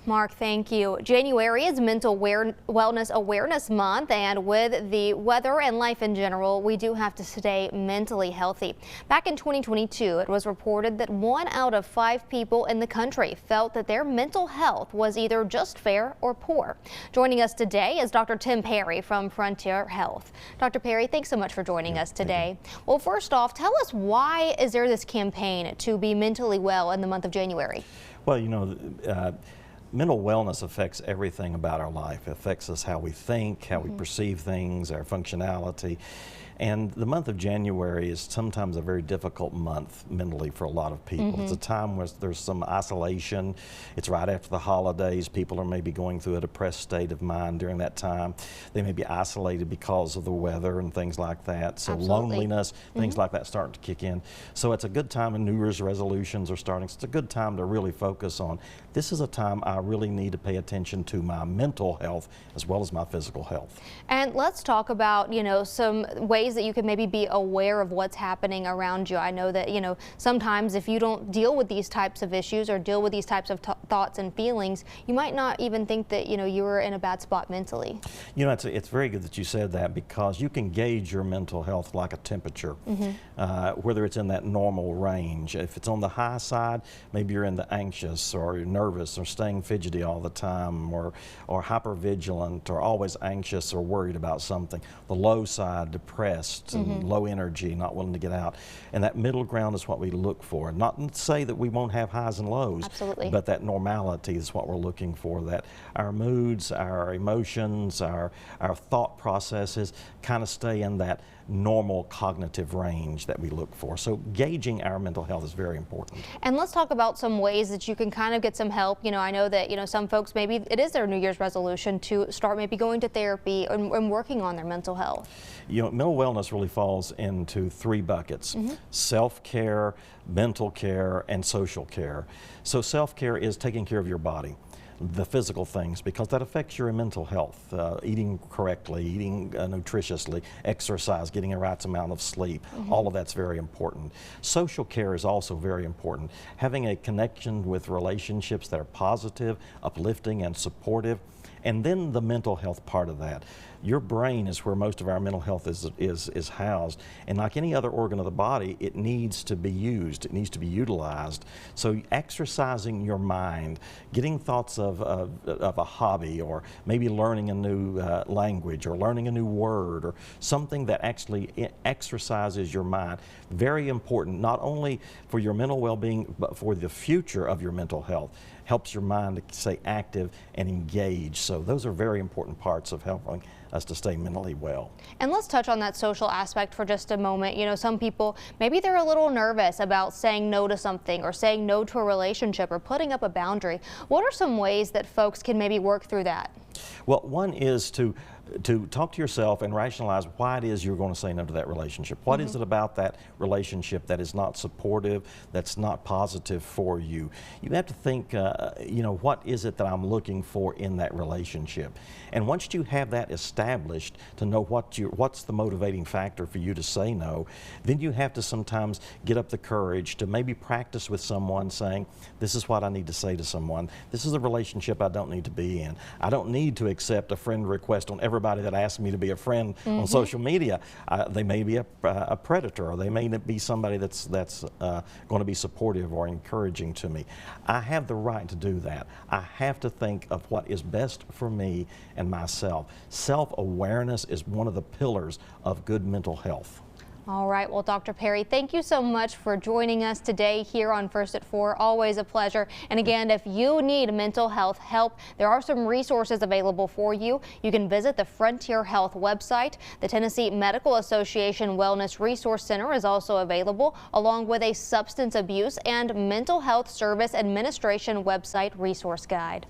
Mark, thank you. January is Mental Wellness Awareness Month, and with the weather and life in general, we do have to stay mentally healthy. Back in 2022, it was reported that 1 out of 5 people in the country felt that their mental health was either just fair or poor. Joining us today is Dr. Tim Perry from Frontier Health. Dr. Perry, thanks so much for joining us today. Well, first off, tell us, why is there this campaign to be mentally well in the month of January? Well, mental wellness affects everything about our life. It affects us how we think, how we perceive things, our functionality. And the month of January is sometimes a very difficult month mentally for a lot of people. It's a time where there's some isolation. It's right after the holidays. People are maybe going through a depressed state of mind during that time. They may be isolated because of the weather and things like that. So loneliness, things like that start to kick in. So it's a good time, and New Year's resolutions are starting. So it's a good time to really focus on, this is a time I really need to pay attention to my mental health as well as my physical health. And let's talk about, some ways that you can maybe be aware of what's happening around you. I know that, sometimes if you don't deal with these types of issues or deal with these types of thoughts and feelings, you might not even think that, you were in a bad spot mentally. It's very good that you said that, because you can gauge your mental health like a temperature, whether it's in that normal range. If it's on the high side, maybe you're in the anxious, or you're nervous, or staying fidgety all the time, or hypervigilant, or always anxious or worried about something. The low side, depressed and low energy, not willing to get out. And that middle ground is what we look for. Not to say that we won't have highs and lows, but that normality is what we're looking for, that our moods, our emotions, our thought processes kind of stay in that normal cognitive range that we look for. So gauging our mental health is very important. And let's talk about some ways that you can kind of get some help. I know that, some folks, maybe it is their New Year's resolution to start maybe going to therapy and working on their mental health. Mental wellness really falls into 3 buckets: self-care, mental care, and social care. So self-care is taking care of your body, the physical things, because that affects your mental health. Eating correctly, eating nutritiously, exercise, getting a right amount of sleep, all of that's very important. Social care is also very important. Having a connection with relationships that are positive, uplifting, and supportive. And then the mental health part of that. Your brain is where most of our mental health is housed. And like any other organ of the body, it needs to be used. It needs to be utilized. So exercising your mind, getting thoughts of a hobby, or maybe learning a new language, or learning a new word, or something that actually exercises your mind. Very important, not only for your mental well-being, but for the future of your mental health. Helps your mind to stay active and engaged. So those are very important parts of helping us to stay mentally well. And let's touch on that social aspect for just a moment. Some people, maybe they're a little nervous about saying no to something, or saying no to a relationship, or putting up a boundary. What are some ways that folks can maybe work through that? Well, one is to talk to yourself and rationalize why it is you're going to say no to that relationship. What is it about that relationship that is not supportive, that's not positive for you? You have to think, what is it that I'm looking for in that relationship? And once you have that established, to know what's the motivating factor for you to say no, then you have to sometimes get up the courage to maybe practice with someone, saying, this is what I need to say to someone. This is a relationship I don't need to be in. I don't need to accept a friend request on everybody that asks me to be a friend on social media. They may be a predator, or they may be somebody that's going to be supportive or encouraging to me. I have the right to do that. I have to think of what is best for me and myself. Self-awareness is one of the pillars of good mental health. All right. Well, Dr. Perry, thank you so much for joining us today here on First at 4. Always a pleasure. And again, if you need mental health help, there are some resources available for you. You can visit the Frontier Health website. The Tennessee Medical Association Wellness Resource Center is also available, along with a substance abuse and mental health service administration website resource guide.